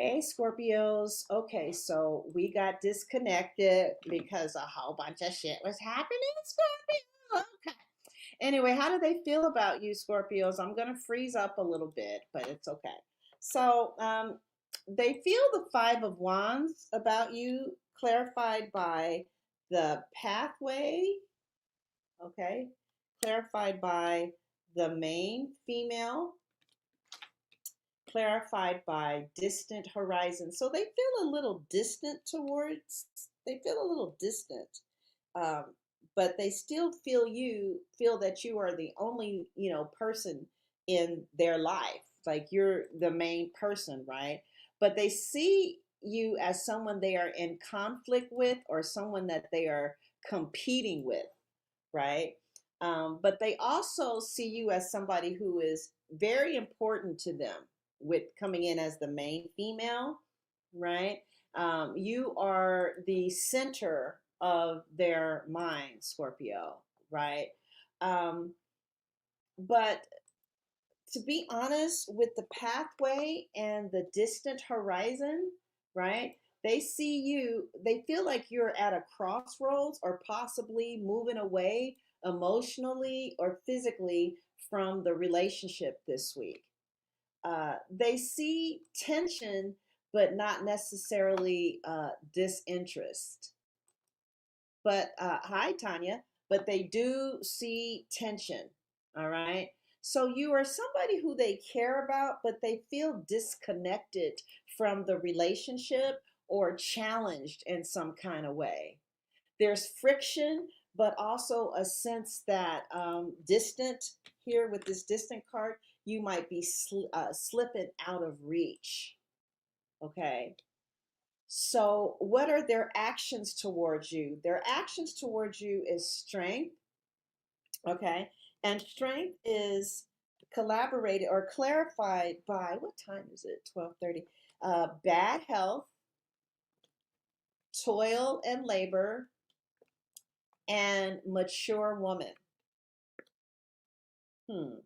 Hey, Scorpios. Okay, so we got disconnected because a whole bunch of shit was happening, Scorpio. Okay. Anyway, how do they feel about you, Scorpios? I'm going to freeze up a little bit, but it's okay. So, they feel the Five of Wands about you, clarified by the pathway, okay? Clarified by the main female, clarified by distant horizon. So they feel a little distant towards, they feel a little distant. Um, but they still feel that you are the only, person in their life. Like you're the main person, right? But they see you as someone they are in conflict with or someone that they are competing with, right? But they also see you as somebody who is very important to them with coming in as the main female, right? You are the center of their mind, Scorpio, right? Um, but to be honest, with the pathway and the distant horizon, right? They see you, they feel like you're at a crossroads or possibly moving away emotionally or physically from the relationship this week. They see tension, but not necessarily disinterest. But hi, Tanya. But they do see tension. All right. So you are somebody who they care about, but they feel disconnected from the relationship or challenged in some kind of way. There's friction, but also a sense that distant here with this distant card, you might be slipping out of reach. Okay. So, what are their actions towards you? Their actions towards you is strength, okay? And strength is collaborated or clarified by what time is it? 12:30. Bad health, toil and labor, and mature woman. Hmm.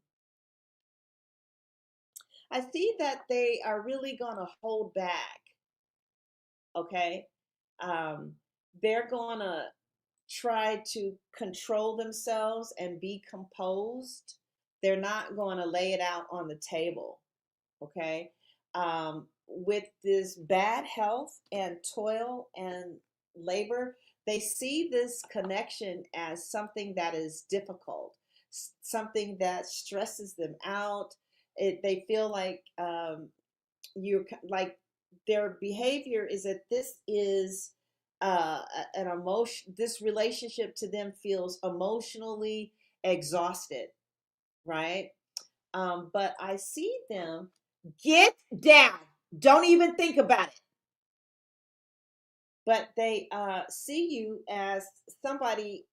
I see that they are really going to hold back, okay? Um, they're going to try to control themselves and be composed. They're not going to lay it out on the table, okay? With this bad health and toil and labor, they see this connection as something that is difficult, something that stresses them out. They feel like you're like their behavior is that this is an emotion, this relationship to them feels emotionally exhausted, right? But I see them get down, don't even think about it. But they see you as somebody,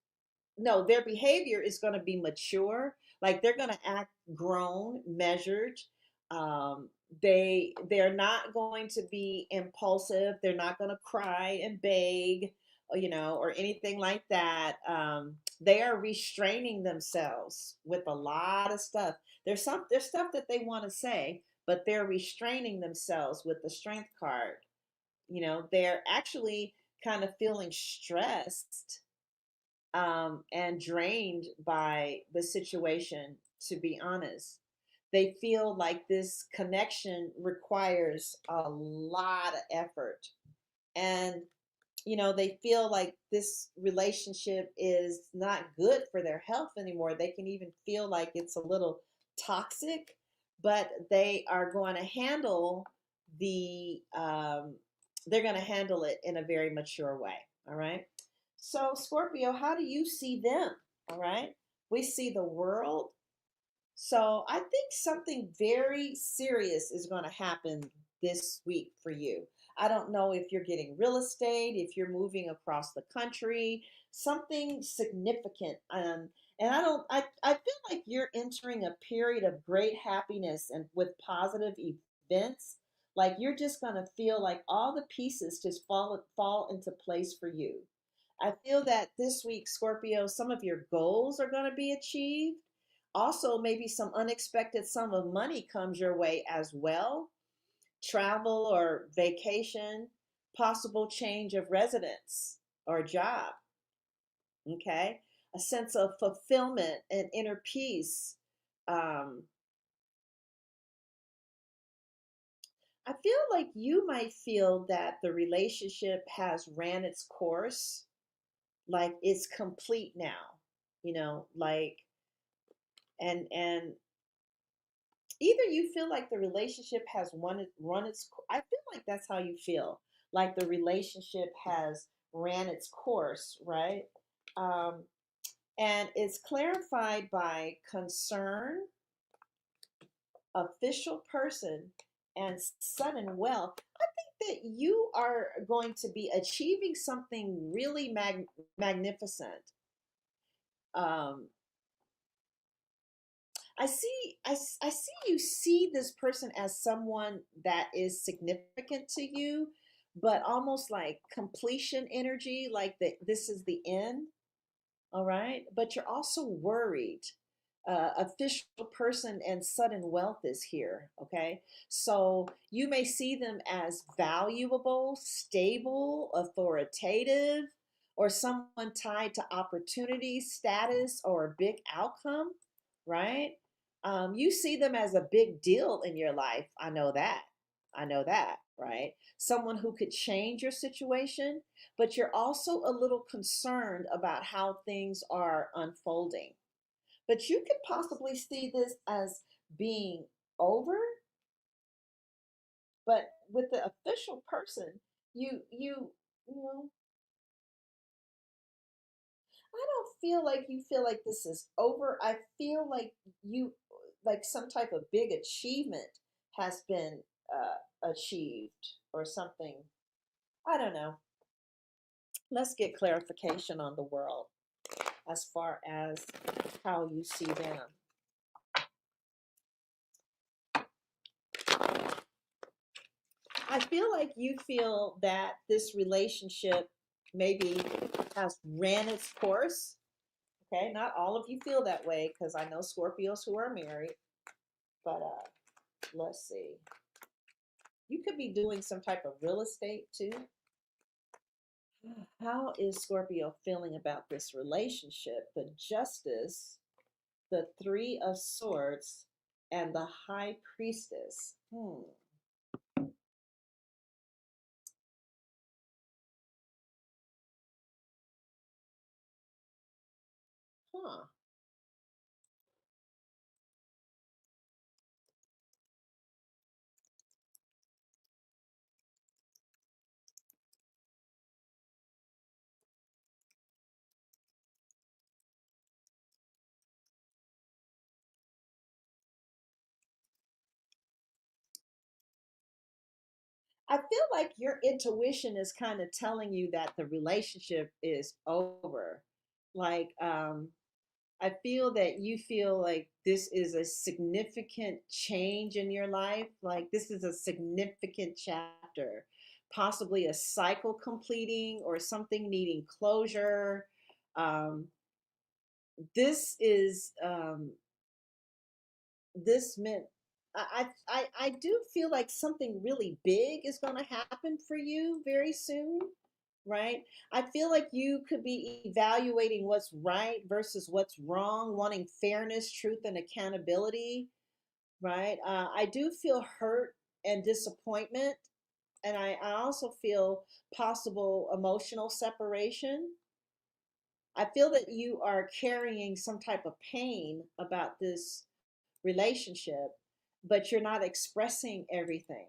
no, their behavior is going to be mature, like they're going to act grown, measured. um, they're not going to be impulsive, they're not going to cry and beg, or anything like that. They are restraining themselves with a lot of stuff. There's stuff that they want to say, but they're restraining themselves with the strength card. They're actually kind of feeling stressed and drained by the situation, to be honest. They feel like this connection requires a lot of effort. And, they feel like this relationship is not good for their health anymore. They can even feel like it's a little toxic, but they are going to handle they're going to handle it in a very mature way. All right. So, Scorpio, how do you see them? All right. We see the world. So, I think something very serious is going to happen this week for you. I don't know if you're getting real estate, if you're moving across the country, something significant. And I feel like you're entering a period of great happiness and with positive events. Like you're just going to feel like all the pieces just fall into place for you. I feel that this week, Scorpio, some of your goals are going to be achieved. Also, maybe some unexpected sum of money comes your way as well. travel or vacation, possible change of residence or job, okay? A sense of fulfillment and inner peace. Um, I feel like you might feel that the relationship has ran its course, like it's complete now, like, and either you feel like the relationship has run its, I feel like that's how you feel, like the relationship has ran its course, right? Um, and it's clarified by concern, official person, and sudden wealth. I think that you are going to be achieving something really magnificent. Um, I see you see this person as someone that is significant to you, but almost like completion energy, like that this is the end. All right. But you're also worried. Official person and sudden wealth is here. Okay. So you may see them as valuable, stable, authoritative, or someone tied to opportunity, status, or a big outcome. Right. You see them as a big deal in your life. I know that. I know that. Right. Someone who could change your situation, but you're also a little concerned about how things are unfolding. But you could possibly see this as being over, but with the official person, you know, I don't feel like you feel like this is over. I feel like you like some type of big achievement has been achieved or something. I don't know. Let's get clarification on the world as far as how you see them. I feel like you feel that this relationship maybe has ran its course. Okay, not all of you feel that way because I know Scorpios who are married, but let's see. You could be doing some type of real estate too. How is Scorpio feeling about this relationship? The Justice, the Three of Swords, and the High Priestess. Huh. I feel like your intuition is kind of telling you that the relationship is over. Like, I feel that you feel like this is a significant change in your life. Like, this is a significant chapter, possibly a cycle completing or something needing closure. Um, this is this meant I do feel like something really big is going to happen for you very soon, right? I feel like you could be evaluating what's right versus what's wrong, wanting fairness, truth, and accountability, right? I do feel hurt and disappointment, and I also feel possible emotional separation. I feel that you are carrying some type of pain about this relationship, but you're not expressing everything,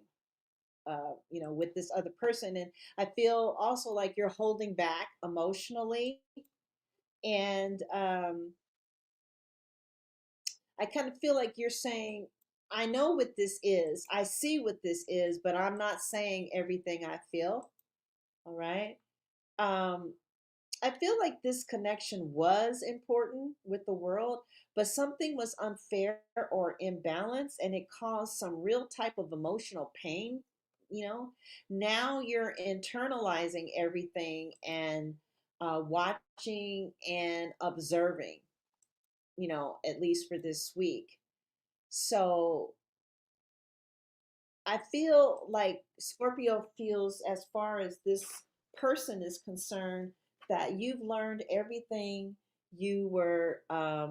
with this other person. And I feel also like you're holding back emotionally. And I kind of feel like you're saying, I know what this is, I see what this is, but I'm not saying everything I feel. All right. Um, I feel like this connection was important with the world, but something was unfair or imbalanced and it caused some real type of emotional pain, you know. Now you're internalizing everything and watching and observing, at least for this week. So I feel like Scorpio feels, as far as this person is concerned, that you've learned everything you were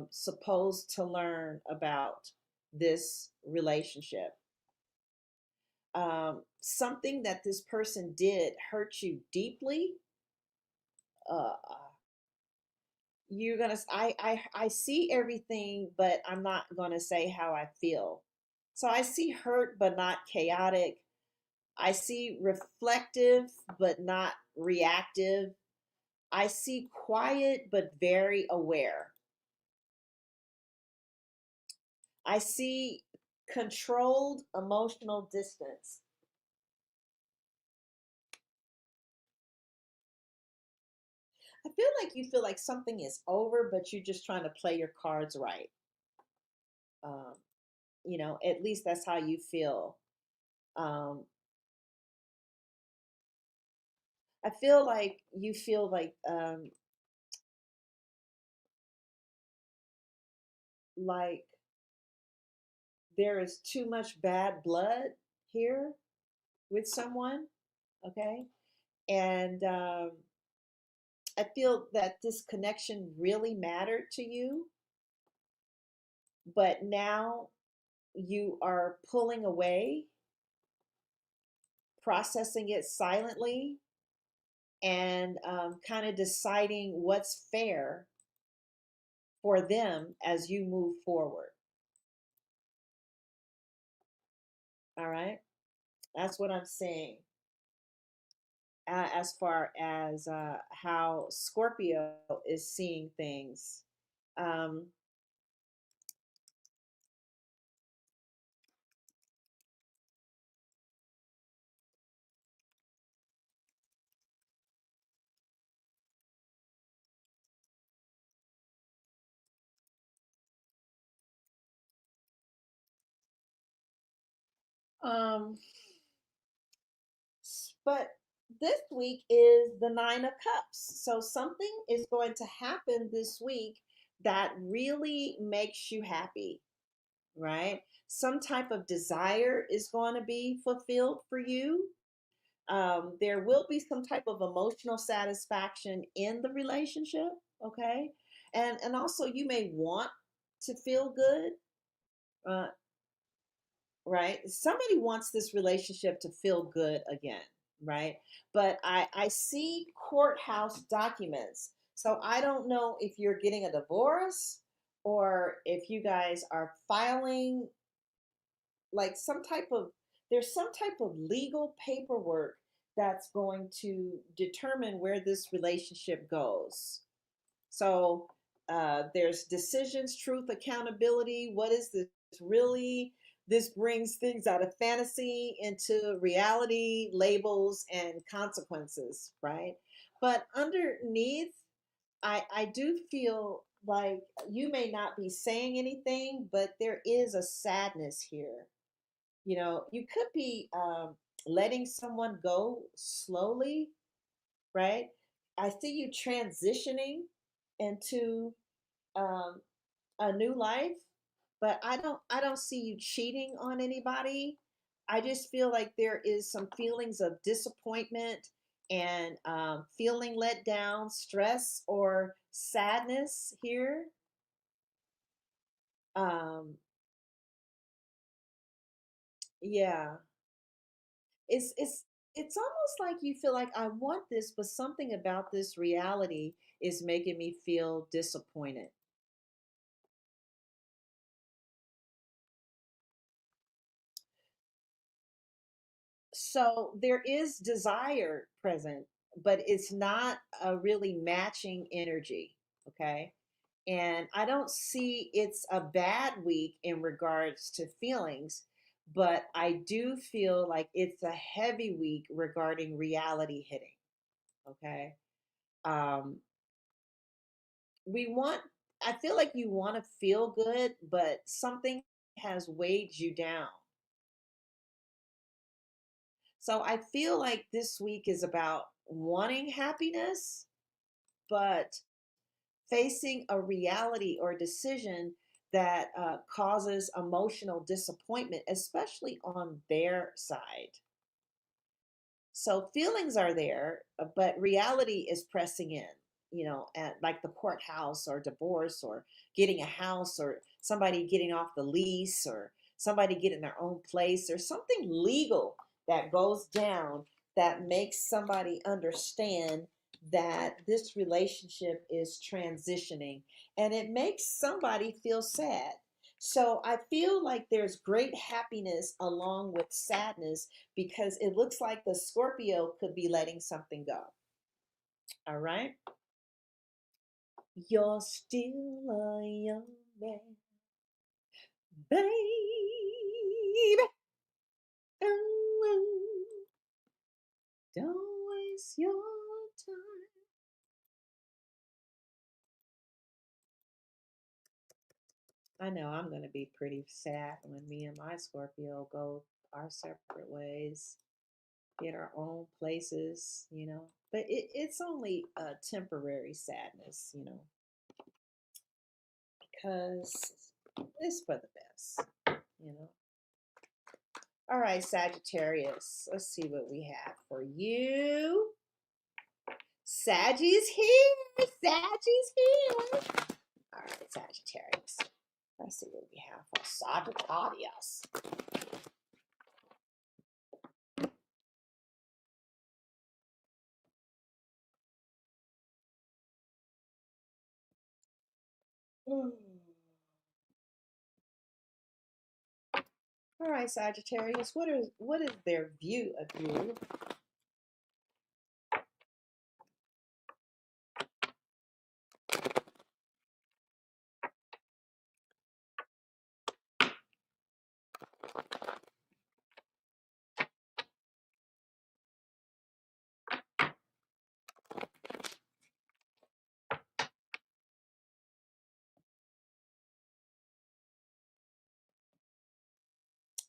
supposed to learn about this relationship. Something that this person did hurt you deeply. Uh, you're gonna. I see everything, but I'm not gonna say how I feel. So I see hurt, but not chaotic. I see reflective, but not reactive. I see quiet, but very aware. I see controlled emotional distance. I feel like you feel like something is over, but you're just trying to play your cards right. Um, at least that's how you feel. Um, I feel like you feel like there is too much bad blood here with someone. Okay. And I feel that this connection really mattered to you, but now you are pulling away, processing it silently, and kind of deciding what's fair for them as you move forward. All right. That's what I'm saying as far as how Scorpio is seeing things. Um, um, but this week is the Nine of Cups. So something is going to happen this week that really makes you happy, right? Some type of desire is going to be fulfilled for you. There will be some type of emotional satisfaction in the relationship, okay? And also you may want to feel good, uh, right? Somebody wants this relationship to feel good again, right? But I see courthouse documents. So I don't know if you're getting a divorce or if you guys are filing like some type of there's some type of legal paperwork that's going to determine where this relationship goes. So there's decisions, truth, accountability. What is this really? This brings things out of fantasy into reality, labels, and consequences, right? But underneath, I do feel like you may not be saying anything, but there is a sadness here. You could be letting someone go slowly, right? I see you transitioning into um, a new life, but I don't see you cheating on anybody. I just feel like there is some feelings of disappointment and feeling let down, stress or sadness here. Um, yeah, it's almost like you feel like I want this, but something about this reality is making me feel disappointed. So there is desire present, but it's not a really matching energy. Okay. And I don't see it's a bad week in regards to feelings, but I do feel like it's a heavy week regarding reality hitting. Okay. Um, we want, I feel like you want to feel good, but something has weighed you down. So I feel like this week is about wanting happiness, but facing a reality or decision that causes emotional disappointment, especially on their side. So feelings are there, but reality is pressing in, at like the courthouse or divorce or getting a house or somebody getting off the lease or somebody getting their own place or something legal that goes down that makes somebody understand that this relationship is transitioning, and it makes somebody feel sad. So I feel like there's great happiness along with sadness because it looks like the Scorpio could be letting something go. All right. You're still a young man, babe. Oh, don't waste your time. I know I'm going to be pretty sad when me and my Scorpio go our separate ways, get our own places. But it's only a temporary sadness, because it's for the best, you know. All right, Sagittarius, let's see what we have for you. Saggie's here. Saggie's here. All right, Sagittarius. Let's see what we have for Sagittarius. All right, Sagittarius. What is their view of you?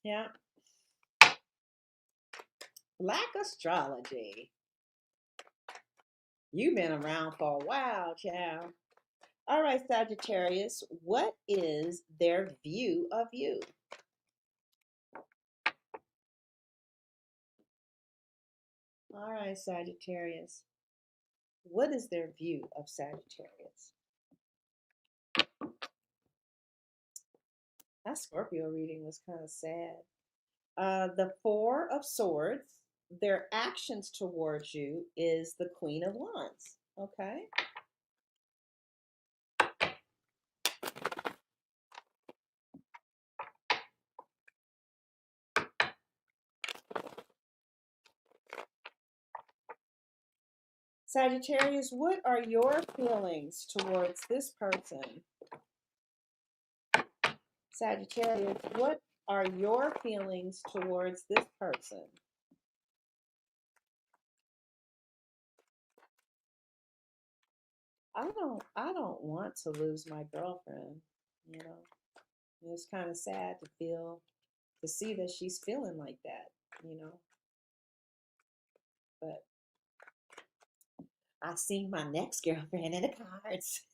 Yeah. Black astrology. You've been around for a while, child. All right, Sagittarius. What is their view of you? All right, Sagittarius. What is their view of Sagittarius? That Scorpio reading was kind of sad. The Four of Swords, their actions towards you is the Queen of Wands. Okay. Sagittarius, what are your feelings towards this person? Sagittarius, what are your feelings towards this person? I don't want to lose my girlfriend, you know. It's kind of sad to see that she's feeling like that. But I see my next girlfriend in the cards.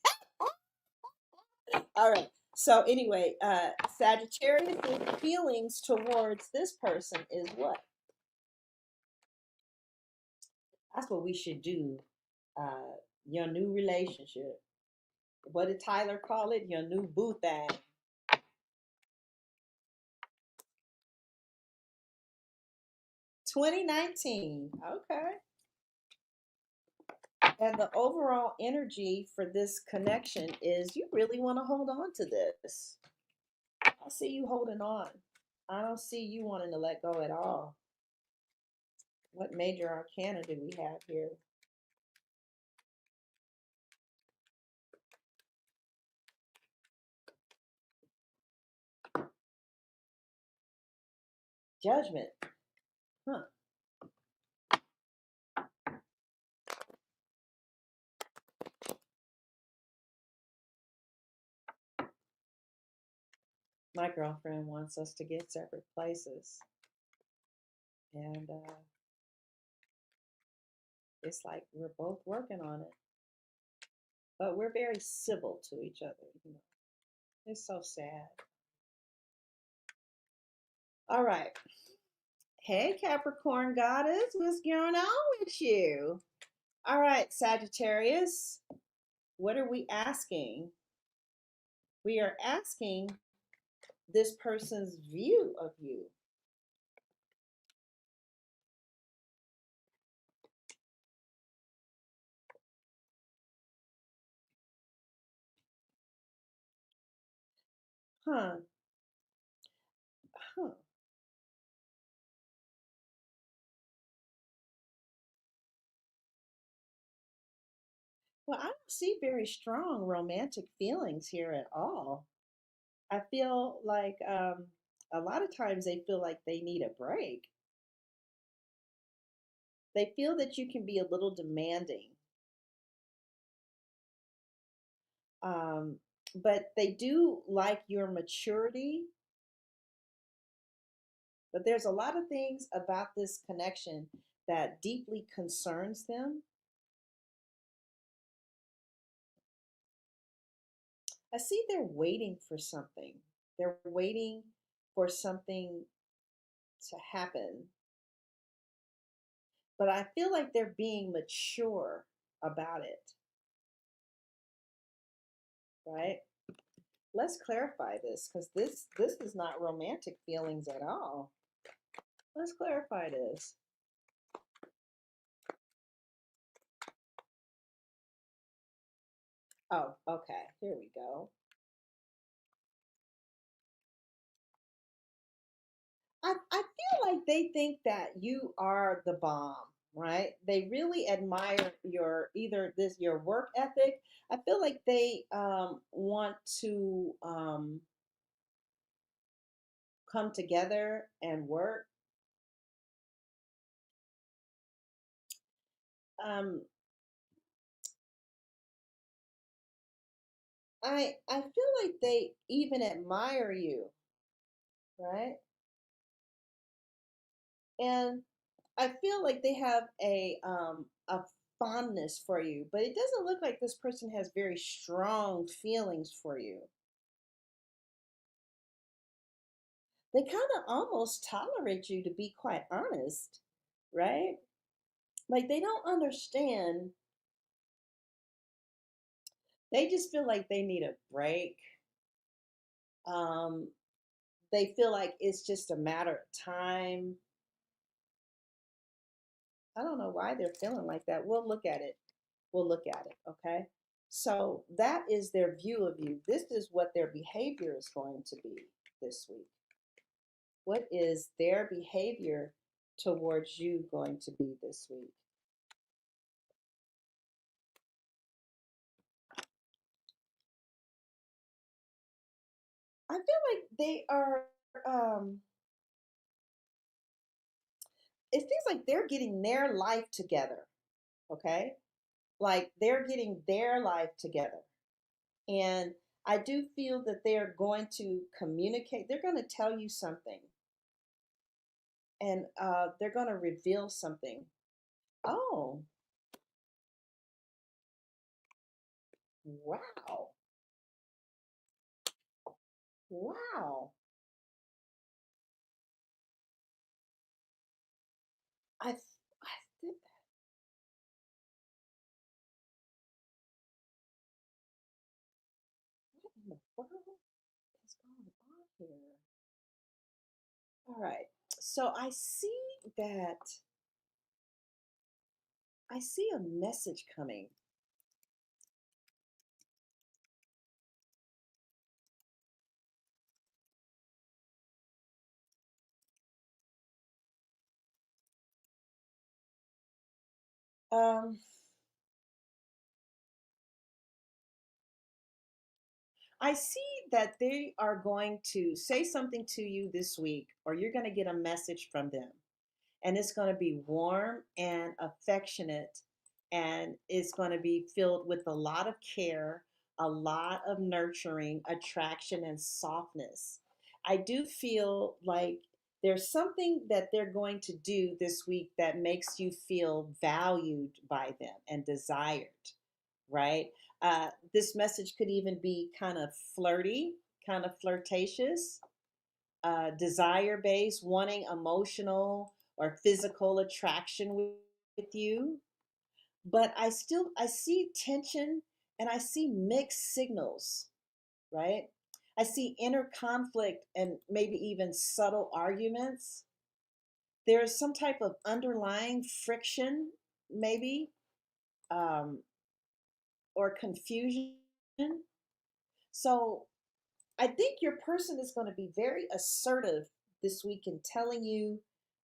All right. So anyway, Sagittarius' feelings towards this person is what? That's what we should do. Your new relationship. What did Tyler call it? Your new boo thing. 2019. Okay. And the overall energy for this connection is you really want to hold on to this. I see you holding on. I don't see you wanting to let go at all. What major arcana do we have here? Judgment. Huh. My girlfriend wants us to get separate places. And it's like we're both working on it. But we're very civil to each other. It's so sad. All right. Hey, Capricorn goddess, what's going on with you? All right, Sagittarius, what are we asking? We are asking this person's view of you. Huh. Huh. Well, I don't see very strong romantic feelings here at all. I feel like a lot of times they feel like they need a break. They feel that you can be a little demanding, um, but they do like your maturity. But there's a lot of things about this connection that deeply concerns them. I see they're waiting for something. They're waiting for something to happen, but I feel like they're being mature about it, right? Let's clarify this because this is not romantic feelings at all. Let's clarify this. Oh, okay. Here we go. I feel like they think that you are the bomb, right? They really admire your either this your work ethic. I feel like they want to come together and work. Um, I feel like they even admire you, right? And I feel like they have a fondness for you, but it doesn't look like this person has very strong feelings for you. They kind of almost tolerate you, to be quite honest, right? Like they don't understand. They just feel like they need a break. Um, they feel like it's just a matter of time. I don't know why they're feeling like that. We'll look at it. We'll look at it, okay? So that is their view of you. This is what their behavior is going to be this week. What is their behavior towards you going to be this week? I feel like they are, um, it seems like they're getting their life together, okay? Like they're getting their life together. And I do feel that they're going to communicate, they're going to tell you something, and they're going to reveal something. Oh, wow. Wow. I think, what in the world is going on here? All right. So that I see a message coming. Um, I see that they are going to say something to you this week, or you're going to get a message from them. And it's going to be warm and affectionate, and it's going to be filled with a lot of care, a lot of nurturing, attraction, and softness. I do feel like there's something that they're going to do this week that makes you feel valued by them and desired, right? This message could even be kind of flirty, kind of flirtatious, desire based, wanting emotional or physical attraction with you. But I see tension and I see mixed signals, right? I see inner conflict and maybe even subtle arguments. There is some type of underlying friction, maybe, um, or confusion. So I think your person is going to be very assertive this week in telling you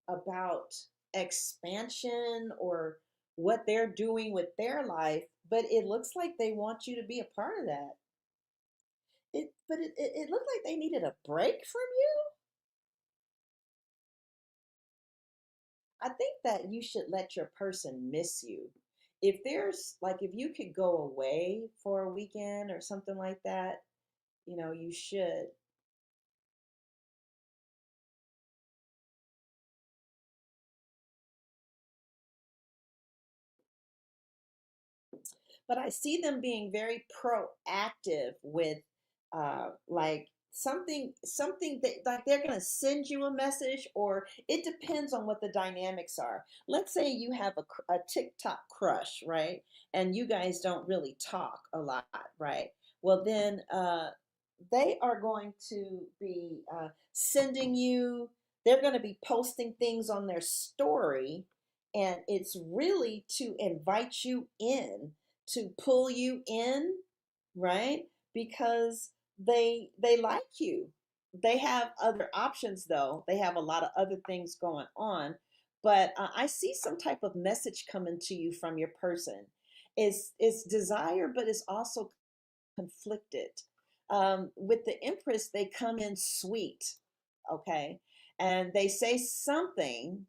about expansion or what they're doing with their life, but it looks like they want you to be a part of that. But it looked like they needed a break from you. I think that you should let your person miss you. If there's like, if you could go away for a weekend or something like that, you should. But I see them being very proactive with like something that like they're going to send you a message, or it depends on what the dynamics are. Let's say you have a TikTok crush, right? And you guys don't really talk a lot, right? Well, then they are going to be sending you, they're going to be posting things on their story, and it's really to invite you in, to pull you in, right? Because they like you. They have other options though. They have a lot of other things going on, but I see some type of message coming to you from your person. It's desire, but it's also conflicted. With the Empress, they come in sweet, okay, and they say something,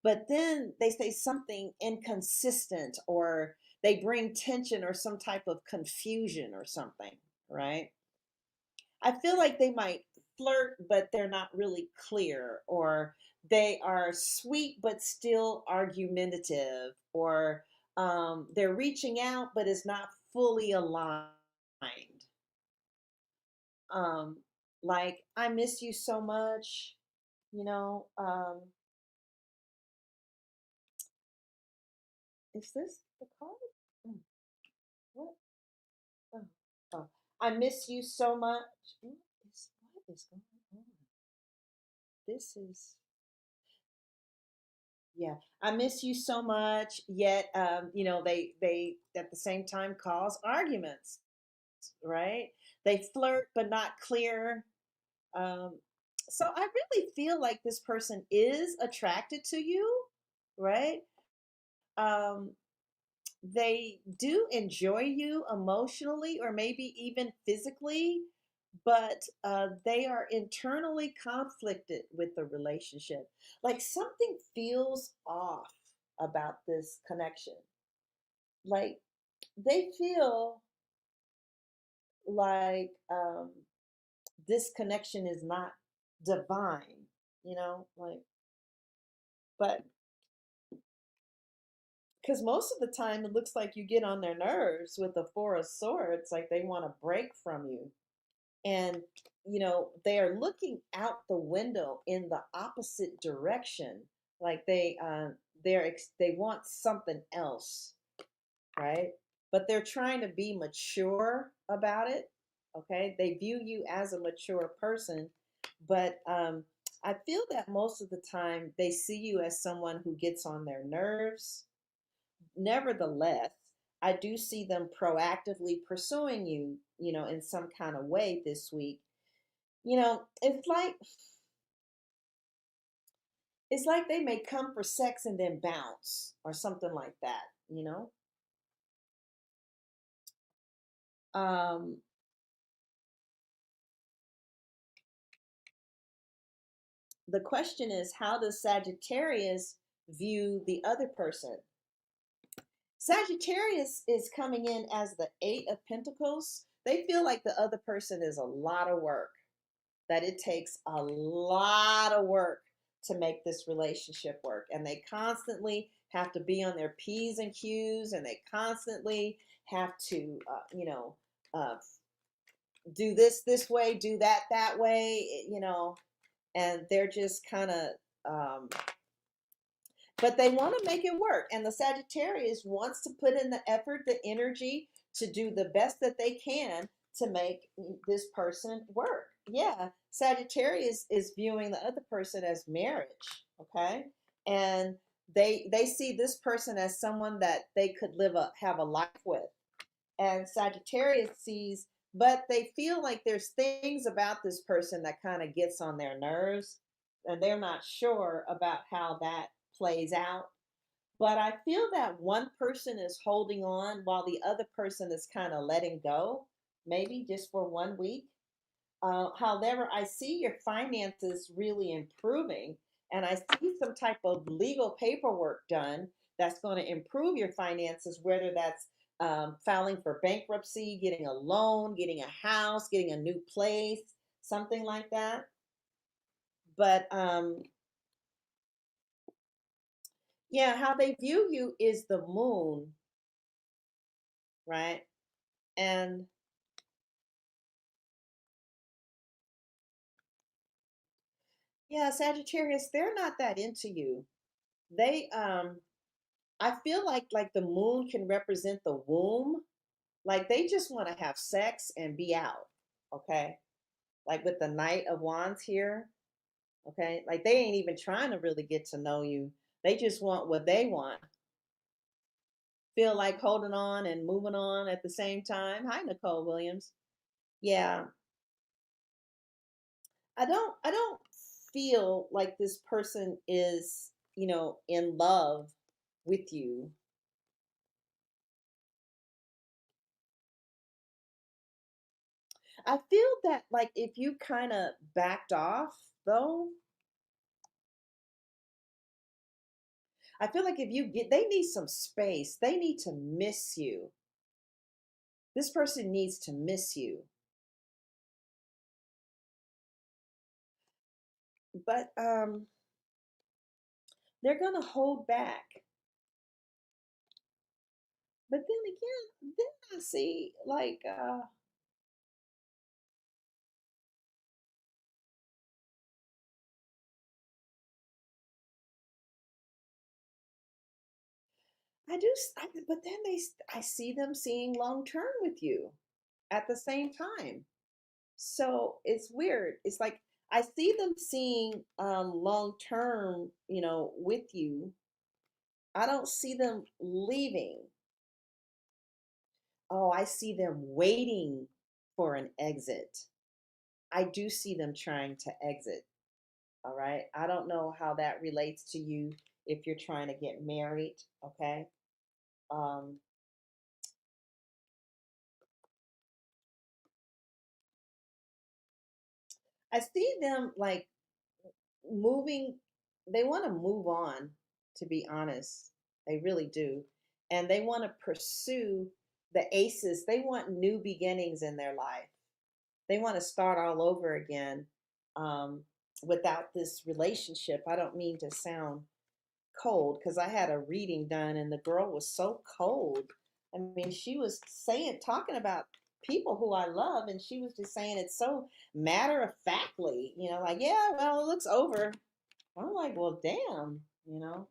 but then they say something inconsistent, or they bring tension or some type of confusion or something, right? I feel like they might flirt, but they're not really clear, or they are sweet but still argumentative, or they're reaching out but it's not fully aligned. Um, like, I miss you so much, you know. Is this the card? Mm, what? Oh, oh. I miss you so much. What is going on? This is, yeah. I miss you so much. Yet, they at the same time cause arguments, right? They flirt but not clear. Um, so I really feel like this person is attracted to you, right? Um, they do enjoy you emotionally or maybe even physically, but they are internally conflicted with the relationship. Like something feels off about this connection. Like they feel like this connection is not divine, like, but because most of the time it looks like you get on their nerves with the Four of Swords, like they want to break from you. And they are looking out the window in the opposite direction, like they want something else, right? But they're trying to be mature about it. Okay, they view you as a mature person, but I feel that most of the time they see you as someone who gets on their nerves. Nevertheless, I do see them proactively pursuing you, in some kind of way this week. It's like they may come for sex and then bounce or something like that. Um, the question is, how does Sagittarius view the other person? Sagittarius is coming in as the Eight of Pentacles. They feel like the other person is a lot of work, that it takes a lot of work to make this relationship work. And they constantly have to be on their P's and Q's, and they constantly have to, uh, do this way, do that way, and they're just kind of, um, but they want to make it work. And the Sagittarius wants to put in the effort, the energy to do the best that they can to make this person work. Yeah, Sagittarius is viewing the other person as marriage, okay? And they see this person as someone that they could have a life with. And Sagittarius sees, but they feel like there's things about this person that kind of gets on their nerves, and they're not sure about how that plays out. But I feel that one person is holding on while the other person is kind of letting go, maybe just for 1 week. However, I see your finances really improving, and I see some type of legal paperwork done that's going to improve your finances, whether that's filing for bankruptcy, getting a loan, getting a house, getting a new place, something like that. But yeah, how they view you is the moon, right? And yeah, Sagittarius, they're not that into you. They I feel like the moon can represent the womb. Like they just want to have sex and be out. Okay? Like with the Knight of Wands here, okay? Like they ain't even trying to really get to know you. They just want what they want. Feel like holding on and moving on at the same time. Hi, Nicole Williams. Yeah, I don't feel like this person is, in love with you. I feel that like if you kind of backed off though, I feel like if you get, they need some space. They need to miss you. This person needs to miss you. But they're going to hold back. But then again, then I see like but then I see them seeing long term with you at the same time. So it's weird. It's like I see them seeing long term, with you. I don't see them leaving. Oh, I see them waiting for an exit. I do see them trying to exit. All right. I don't know how that relates to you if you're trying to get married. Okay. Um, I see them like moving, they want to move on, to be honest. They really do. And they want to pursue the aces. They want new beginnings in their life. They want to start all over again um, without this relationship. I don't mean to sound cold because I had a reading done and the girl was so cold. I mean, she was talking about people who I love, and she was just saying it so matter of factly, like, yeah, well, it looks over. I'm like, well, damn, you know.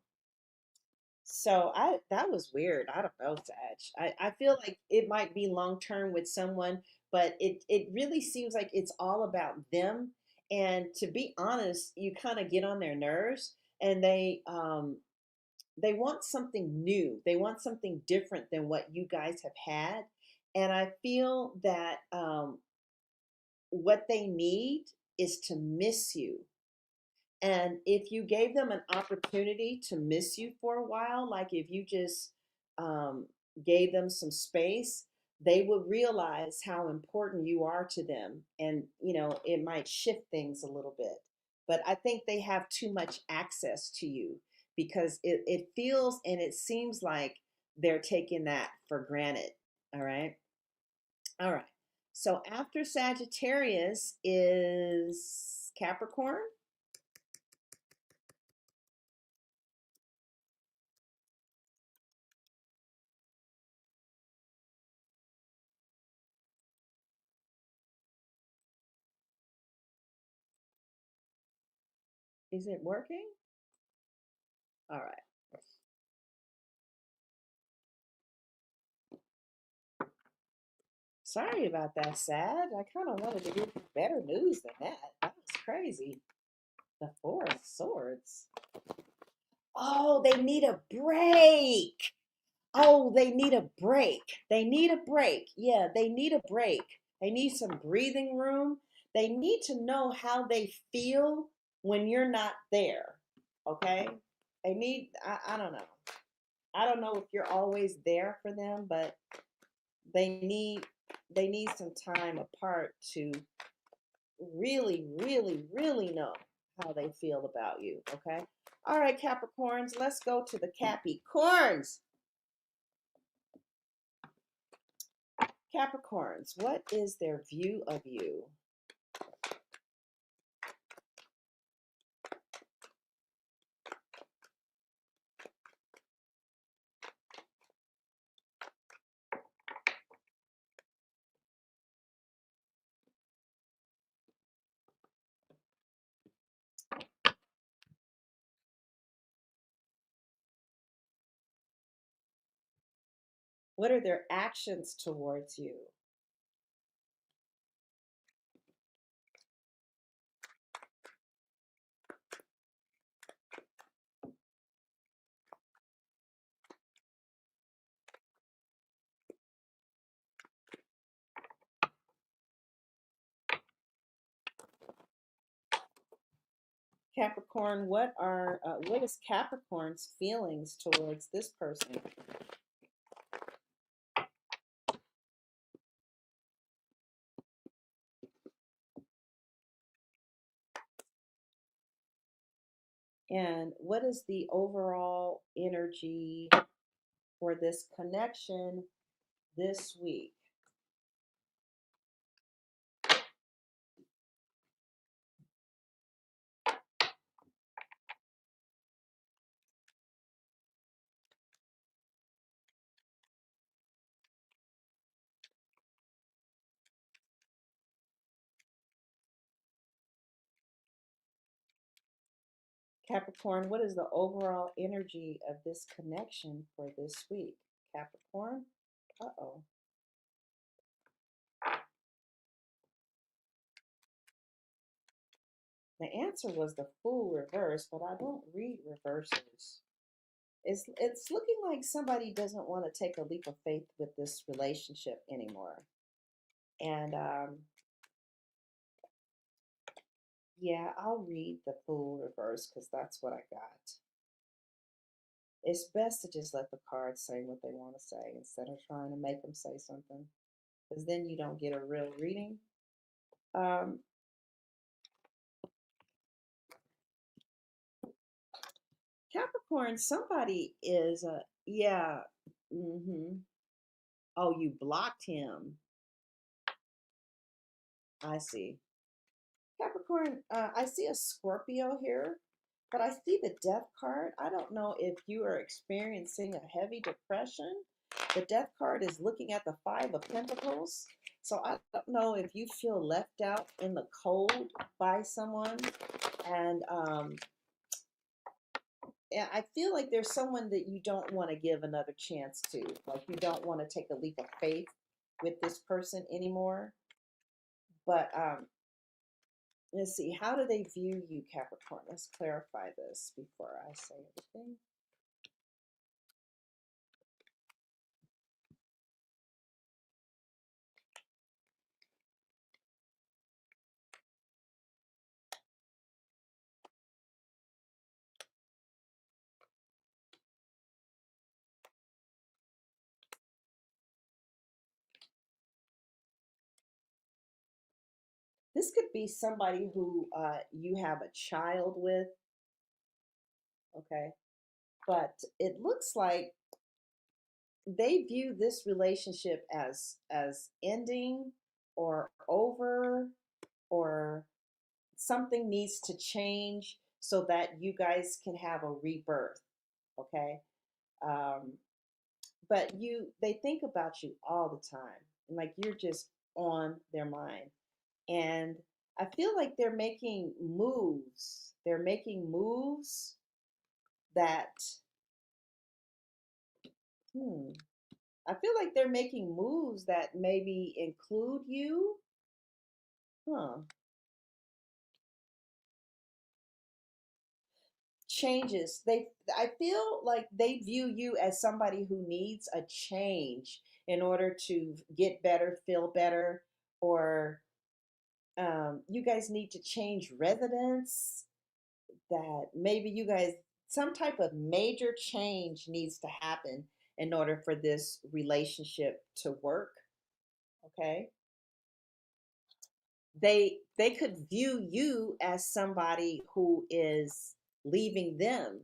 So I that was weird. I don't know, Sag. I feel like it might be long term with someone, but it really seems like it's all about them. And to be honest, you kind of get on their nerves, and they want something new. They want something different than what you guys have had. And I feel that what they need is to miss you. And if you gave them an opportunity to miss you for a while, like if you just um, gave them some space, they would realize how important you are to them. And, it might shift things a little bit. But I think they have too much access to you because it feels and it seems like they're taking that for granted. All right. All right. So after Sagittarius is Capricorn. Is it working? All right. Sorry about that, Sad. I kind of wanted to give you better news than that. That was crazy. The Four of Swords. Oh, they need a break. Oh, they need a break. They need a break. Yeah, they need a break. They need some breathing room. They need to know how they feel when you're not there. Okay? They need, I don't know. I don't know if you're always there for them, but they need they need some time apart to really, really, really know how they feel about you. Okay? All right, Capricorns, let's go to the Capricorns. Capricorns, what is their view of you? What are their actions towards you? Capricorn, what is Capricorn's feelings towards this person? And what is the overall energy for this connection this week? Capricorn, what is the overall energy of this connection for this week? Capricorn? Uh-oh. The answer was the Fool reverse, but I don't read reverses. It's looking like somebody doesn't want to take a leap of faith with this relationship anymore. And yeah, I'll read the Fool reverse because that's what I got. It's best to just let the cards say what they want to say instead of trying to make them say something, because then you don't get a real reading. Um, Capricorn, somebody is yeah. Mm-hmm. Oh, you blocked him. I see. Capricorn, I see a Scorpio here, but I see the death card. I don't know if you are experiencing a heavy depression. The death card is looking at the Five of Pentacles. So I don't know if you feel left out in the cold by someone. And yeah, I feel like there's someone that you don't want to give another chance to. Like you don't want to take a leap of faith with this person anymore. But let's see, how do they view you, Capricorn? Let's clarify this before I say anything. This could be somebody who you have a child with, okay? But it looks like they view this relationship as ending or over, or something needs to change so that you guys can have a rebirth, okay? Um, but they think about you all the time, and like you're just on their mind. And I feel like they're making moves They're making moves that, hmm, I feel like they're making moves that maybe include you. Huh. Changes. I feel like they view you as somebody who needs a change in order to get better, feel better, or you guys need to change residence. That maybe you guys, some type of major change needs to happen in order for this relationship to work. Okay. They could view you as somebody who is leaving them.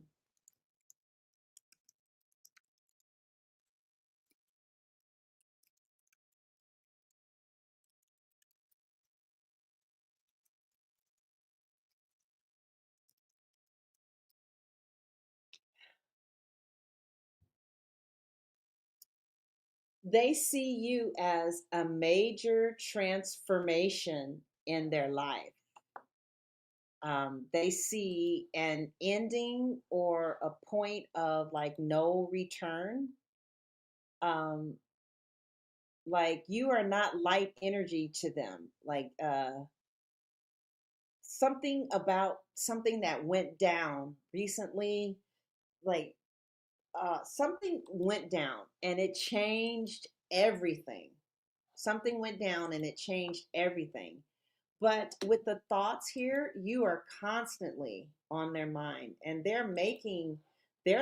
They see you as a major transformation in their life. They see an ending or a point of like no return. Um, like you are not light energy to them. Like something about something that went down recently, like something went down and it changed everything. Something went down and it changed everything. But with the thoughts here, you are constantly on their mind and they're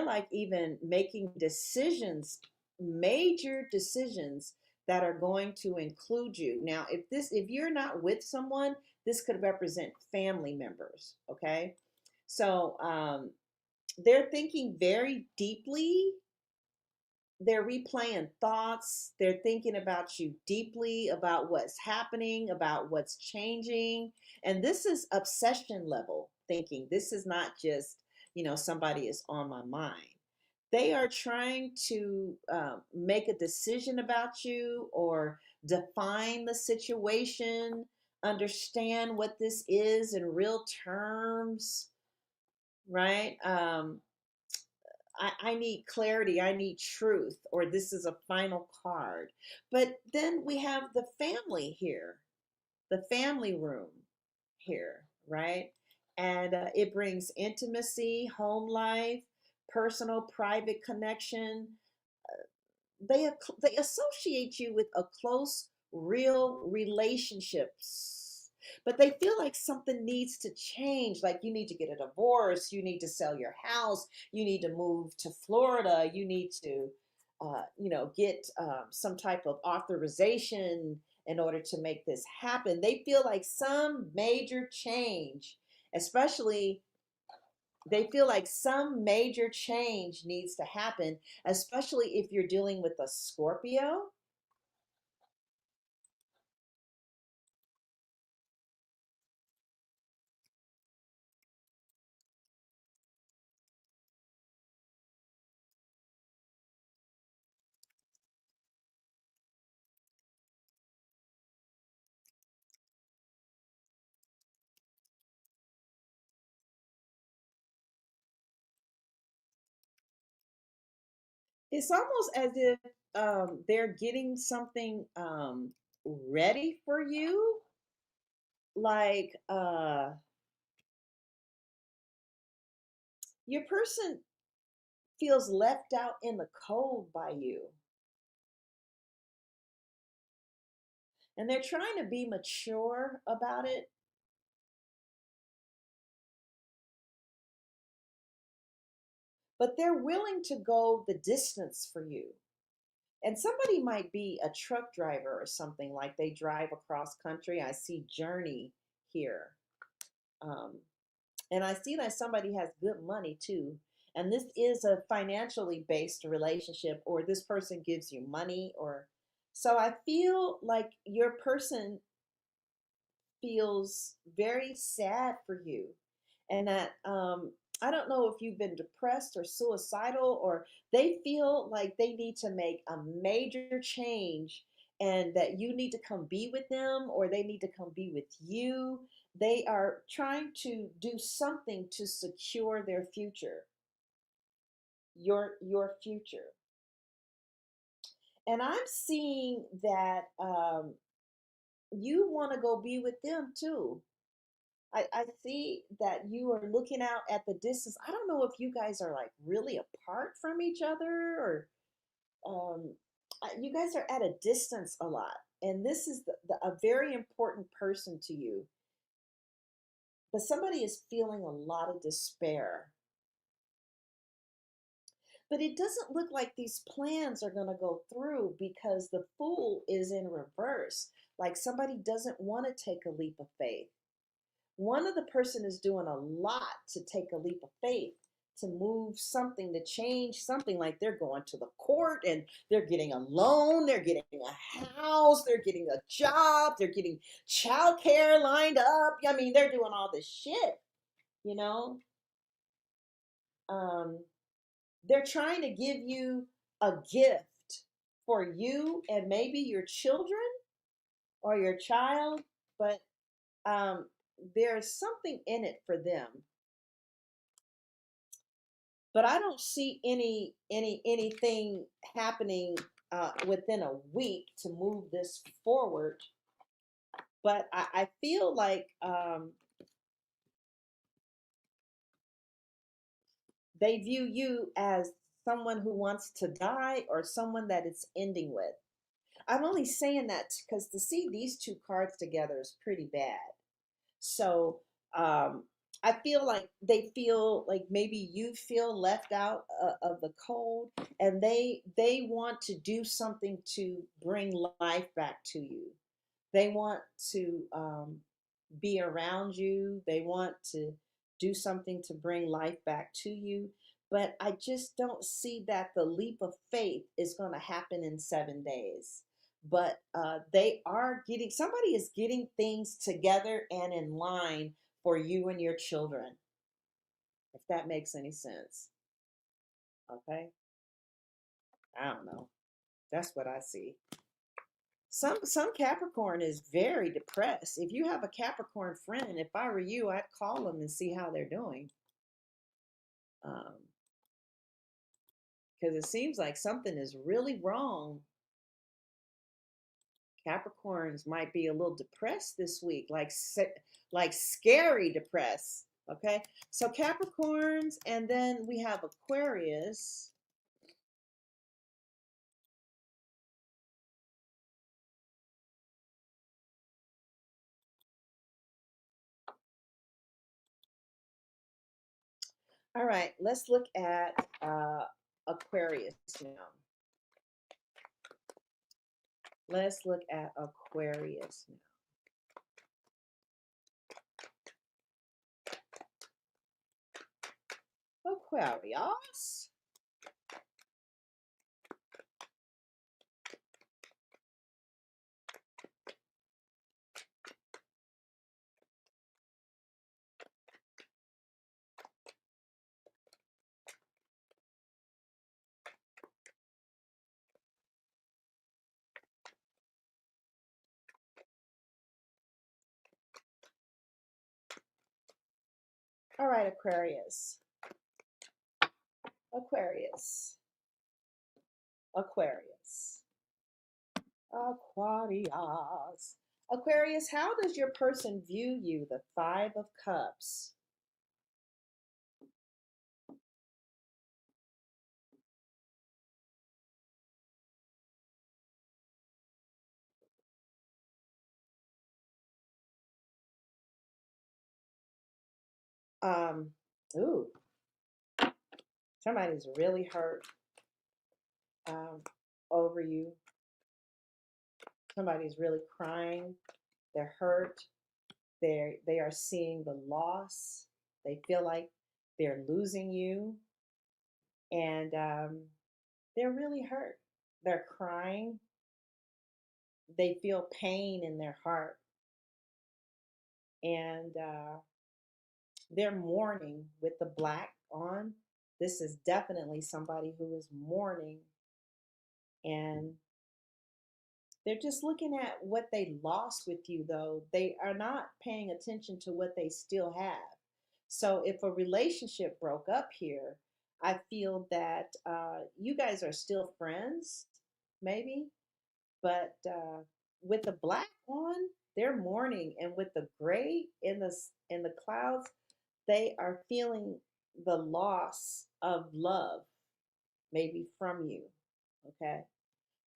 like even making decisions, major decisions that are going to include you. Now, if you're not with someone, this could represent family members, okay? So, they're thinking very deeply, they're replaying thoughts. They're thinking about you deeply, about what's happening, about what's changing. And this is obsession level thinking. This is not just, somebody is on my mind. They are trying to make a decision about you or define the situation, understand what this is in real terms, right? I need clarity, I need truth, or this is a final card. But then we have the family here, the family room here, right? And it brings intimacy, home life, personal, private connection. They associate you with a close, real relationships, but they feel like something needs to change. Like you need to get a divorce, you need to sell your house, you need to move to Florida, you need to get some type of authorization in order to make this happen. They feel like some major change, especially they feel like some major change needs to happen, especially if you're dealing with a Scorpio. It's almost as if they're getting something ready for you. Like your person feels left out in the cold by you. And they're trying to be mature about it, but they're willing to go the distance for you. And somebody might be a truck driver or something, like they drive across country. I see journey here. Um, and I see that somebody has good money too. And this is a financially based relationship, or this person gives you money, or so I feel like your person feels very sad for you. And that I don't know if you've been depressed or suicidal, or they feel like they need to make a major change and that you need to come be with them or they need to come be with you. They are trying to do something to secure their future, your future. And I'm seeing that you want to go be with them too. I see that you are looking out at the distance. I don't know if you guys are like really apart from each other, or you guys are at a distance a lot. And this is a very important person to you. But somebody is feeling a lot of despair. But it doesn't look like these plans are going to go through because the Fool is in reverse. Like somebody doesn't want to take a leap of faith. One of the person is doing a lot to take a leap of faith, to move something, to change something. Like they're going to the court and they're getting a loan, they're getting a house, they're getting a job, they're getting childcare lined up. I mean, they're doing all this shit, you know. Um, they're trying to give you a gift for you and maybe your children or your child, but um, there's something in it for them. But I don't see anything happening within a week to move this forward. But I feel like they view you as someone who wants to die or someone that it's ending with. I'm only saying that because to see these two cards together is pretty bad. So um, I feel like they feel like maybe you feel left out of the cold, and they want to do something to bring life back to you. They want to be around you. They want to do something to bring life back to you. But I just don't see that the leap of faith is going to happen in 7 days. But they are getting, somebody is getting things together and in line for you and your children, if that makes any sense. Okay. I don't know. That's what I see. Some Capricorn is very depressed. If you have a Capricorn friend, if I were you, I'd call them and see how they're doing. Because it seems like something is really wrong. Capricorns might be a little depressed this week, like scary depressed. Okay, so Capricorns, and then we have Aquarius. All right, let's look at Aquarius now. Let's look at Aquarius now. Aquarius. All right, Aquarius. Aquarius. Aquarius. Aquarius. Aquarius, how does your person view you? The Five of Cups. Um, ooh, somebody's really hurt um, over you. Somebody's really crying. They're hurt. They are seeing the loss. They feel like they're losing you, and they're really hurt. They're crying. They feel pain in their heart, and they're mourning with the black on. This is definitely somebody who is mourning, and They're just looking at what they lost with you, though. They are not paying attention to what they still have. So if a relationship broke up here, I feel that you guys are still friends, maybe, but with the black on, they're mourning, and with the gray in the clouds, they are feeling the loss of love, maybe from you. Okay.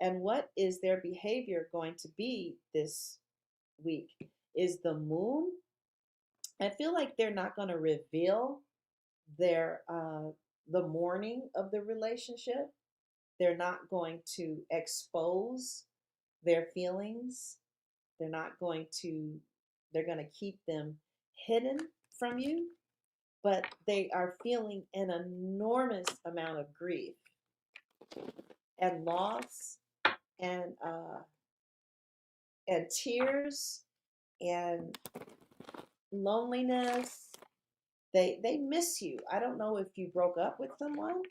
And what is their behavior going to be this week? Is the moon? I feel like they're not going to reveal their the mourning of the relationship. They're not going to expose their feelings. They're not going to. They're going to keep them hidden from you. But they are feeling an enormous amount of grief and loss and tears and loneliness. They miss you. I don't know if you broke up with someone,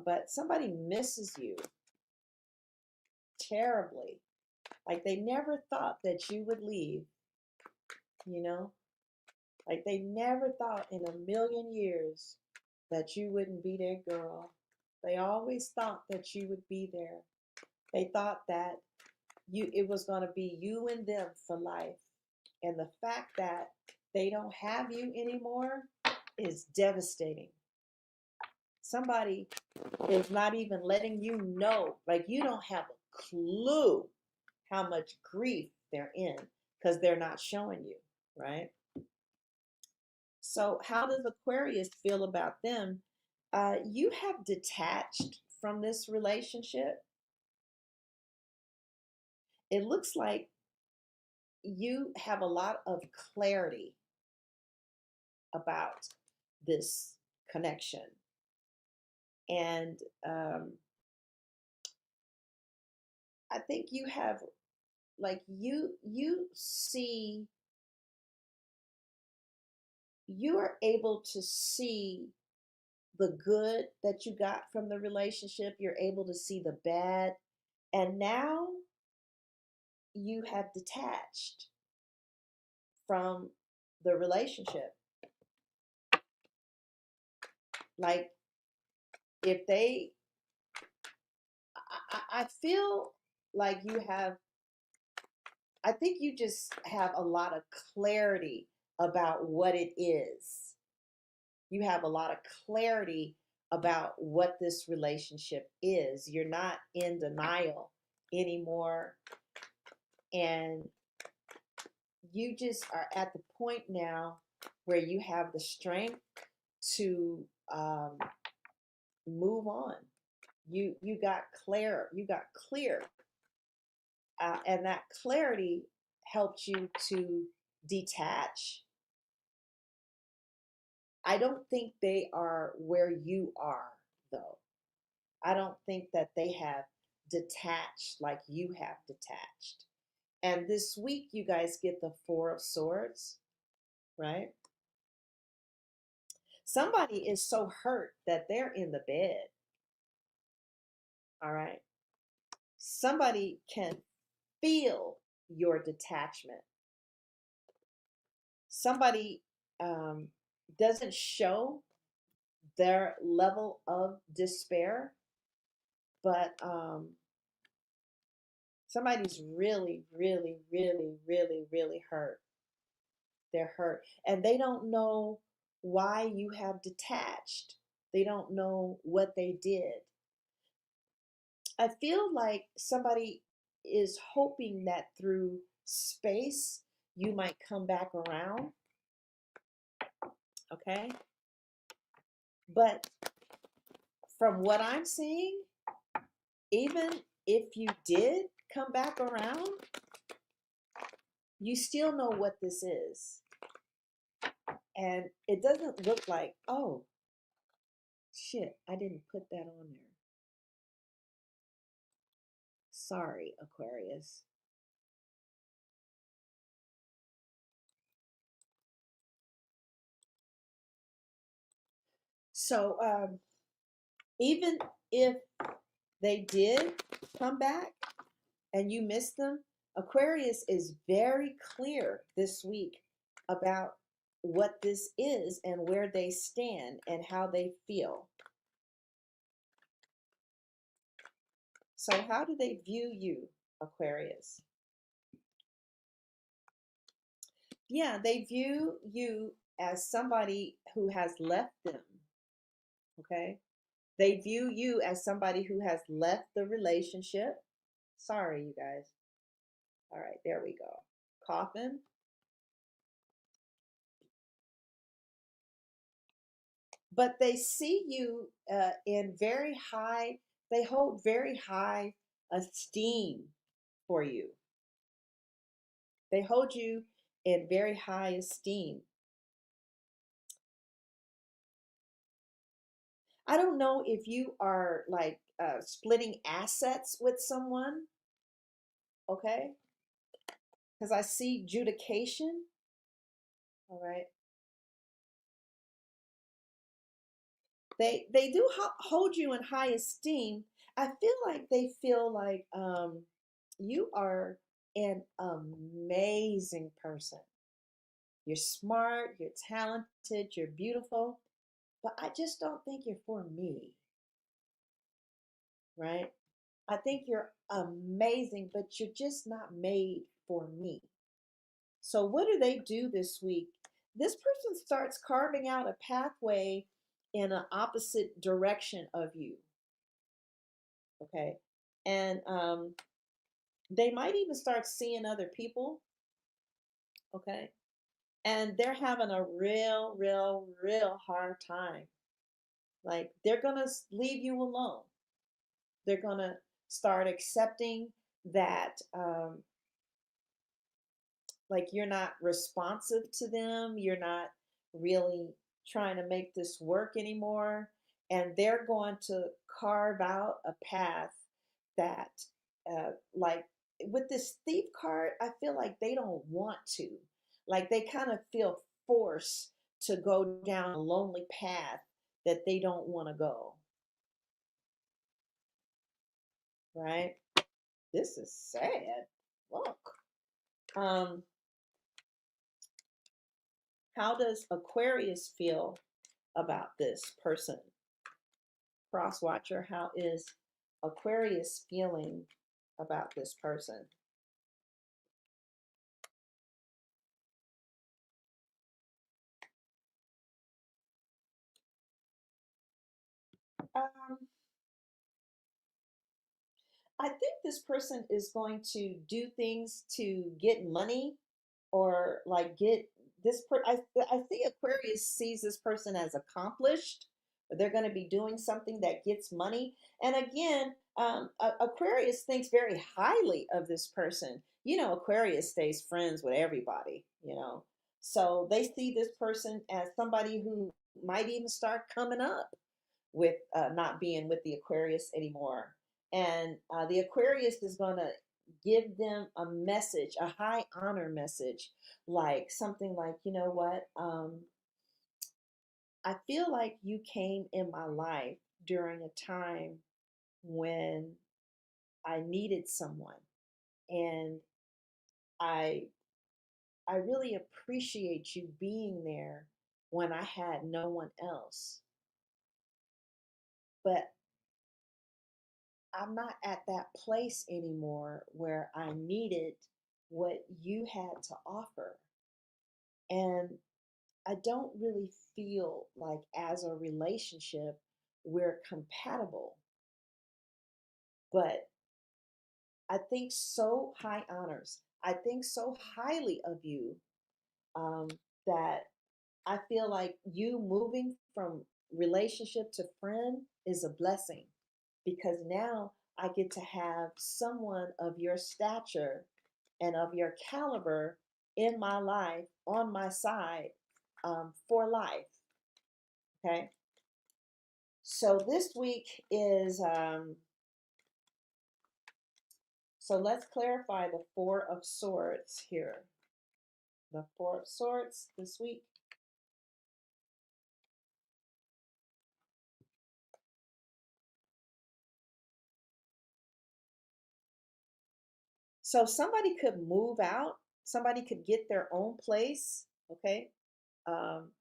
but somebody misses you terribly. Like they never thought that you would leave, you know? Like they never thought in a million years that you wouldn't be their girl. They always thought that you would be there. They thought that it was going to be you and them for life. And the fact that they don't have you anymore is devastating. Somebody is not even letting you know, like you don't have a clue how much grief they're in because they're not showing you, right? So, how does Aquarius feel about them? You have detached from this relationship. It looks like you have a lot of clarity about this connection. And I think you have, like, you see, you are able to see the good that you got from the relationship. You're able to see the bad. And now you have detached from the relationship. Like if they, I feel like you have, I think you just have a lot of clarity about what it is. You have a lot of clarity about what this relationship is. You're not in denial anymore. And you just are at the point now where you have the strength to move on. You got clear. You got clear, and that clarity helped you to detach. I don't think they are where you are, though. I don't think that they have detached like you have detached. And this week, you guys get the Four of Swords, right? Somebody is so hurt that they're in the bed, all right? Somebody can feel your detachment. Somebody doesn't show their level of despair, but somebody's really, really, really, really, really hurt. They're hurt. And they don't know why you have detached. They don't know what they did. I feel like somebody is hoping that through space you might come back around. Okay. But from what I'm seeing, even if you did come back around, you still know what this is. And it doesn't look like, oh, shit, I didn't put that on there. Sorry, Aquarius. So even if they did come back and you miss them, Aquarius is very clear this week about what this is and where they stand and how they feel. So how do they view you, Aquarius? Yeah, they view you as somebody who has left them, okay? They view you as somebody who has left the relationship. Sorry, you guys. All right, there we go. Coffin. But they see you in very high, they hold very high esteem for you. They hold you in very high esteem. I don't know if you are like splitting assets with someone, okay? Because I see judication, all right? They do hold you in high esteem. I feel like they feel like you are an amazing person. You're smart, you're talented, you're beautiful, but I just don't think you're for me, right? I think you're amazing, but you're just not made for me. So, what do they do this week? This person starts carving out a pathway in an opposite direction of you, okay? And they might even start seeing other people, okay? And they're having a real hard time. Like, they're gonna leave you alone. They're gonna start accepting that like you're not responsive to them, you're not really trying to make this work anymore, and they're going to carve out a path that like with this thief card, I feel like they don't want to, like they kind of feel forced to go down a lonely path that they don't want to go, right? This is sad. Look. um how does Aquarius feel about this person? Cross watcher, how is Aquarius feeling about this person? Um, I think this person is going to do things to get money or like get I think Aquarius sees this person as accomplished. They're going to be doing something that gets money. And again, Aquarius thinks very highly of this person. You know, Aquarius stays friends with everybody, you know. So they see this person as somebody who might even start coming up with not being with the Aquarius anymore. And the Aquarius is going to give them a message, a high honor message, like something like, you know what? I feel like you came in my life during a time when I needed someone. And I I really appreciate you being there when I had no one else. But I'm not at that place anymore where I needed what you had to offer. And I don't really feel like as a relationship we're compatible. But I think so high honors. I think so highly of you um, that I feel like you moving from relationship to friend is a blessing because now I get to have someone of your stature and of your caliber in my life, on my side, for life. Okay. So this week is, so let's clarify the Four of Swords here. The Four of Swords this week. So somebody could move out, somebody could get their own place, okay?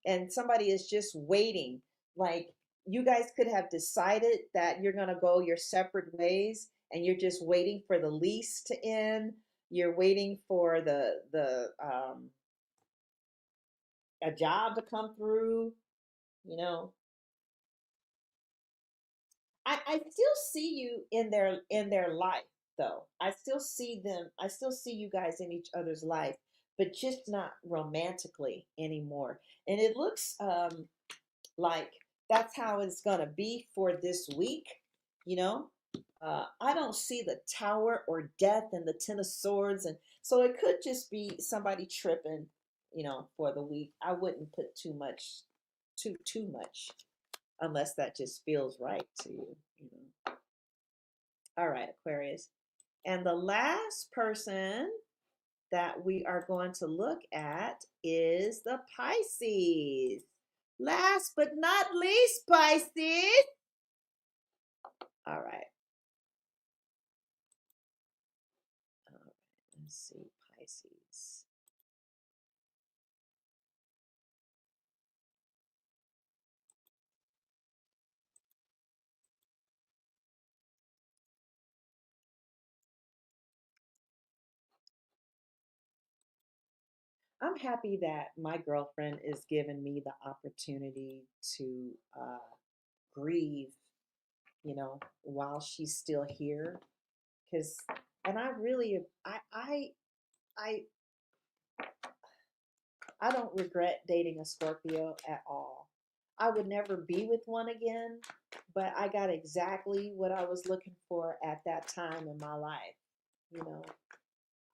And somebody is just waiting. Like you guys could have decided that you're going to go your separate ways and you're just waiting for the lease to end. You're waiting for the a job to come through, you know. I still see you in their life though. I still see them, I still see you guys in each other's life, but just not romantically anymore. And it looks like that's how it's gonna be for this week, you know. I don't see the tower or death and the ten of swords, and so it could just be somebody tripping, you know, for the week. I wouldn't put too much unless that just feels right to you, you know. All right, Aquarius. And the last person that we are going to look at is the Pisces. Last but not least, Pisces. All right. All right. Let's see, Pisces. I'm happy that my girlfriend is giving me the opportunity to grieve, you know, while she's still here. Because, and I really, I, I don't regret dating a Scorpio at all. I would never be with one again, but I got exactly what I was looking for at that time in my life. You know,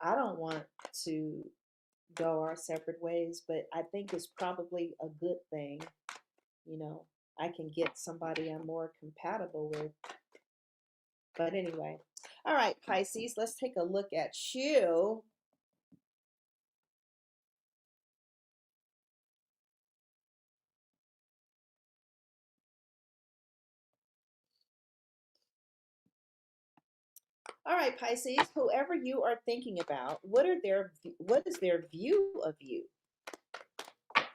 I don't want to go our separate ways, but I think it's probably a good thing. You know, I can get somebody I'm more compatible with. But anyway, all right, Pisces, let's take a look at you. All right, Pisces, whoever you are thinking about, what is their view of you?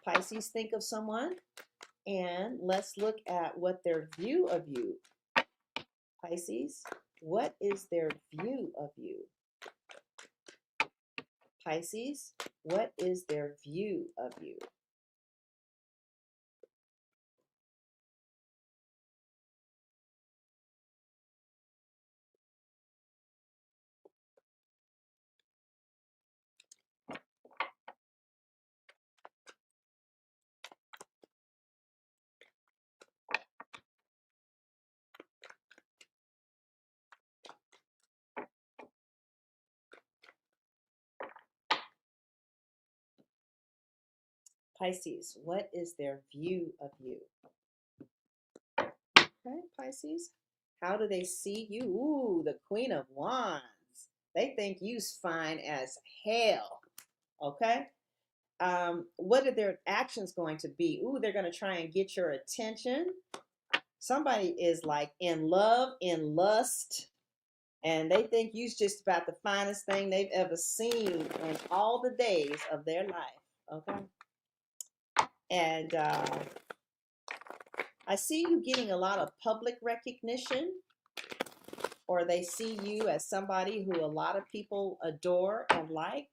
Pisces, think of someone and let's look at what their view of you. Pisces, what is their view of you? Pisces, what is their view of you? Pisces, what is their view of you? Okay, Pisces, how do they see you? Ooh, the Queen of Wands. They think you's fine as hell. Okay. What are their actions going to be? Ooh, they're going to try and get your attention. Somebody is like in love, in lust, and they think you's just about the finest thing they've ever seen in all the days of their life. Okay. And I see you getting a lot of public recognition, or they see you as somebody who a lot of people adore and like.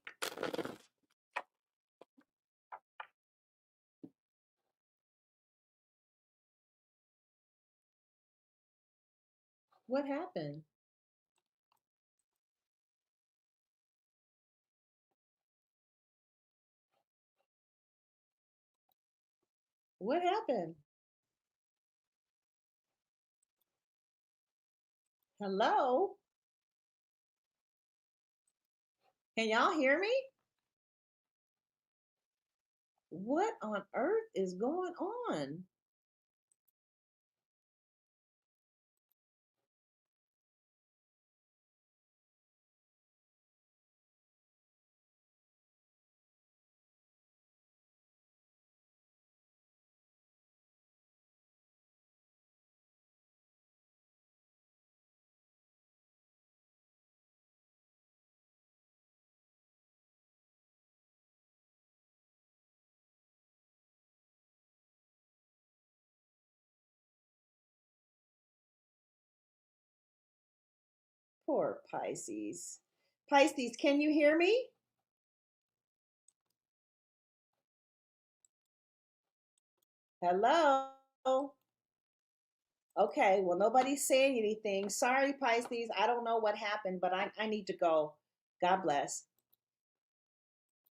What happened? What happened? Hello? Can y'all hear me? What on earth is going on? Poor Pisces. Pisces, can you hear me? Hello? Okay, well, nobody's saying anything. Sorry, Pisces. I don't know what happened, but I need to go. God bless.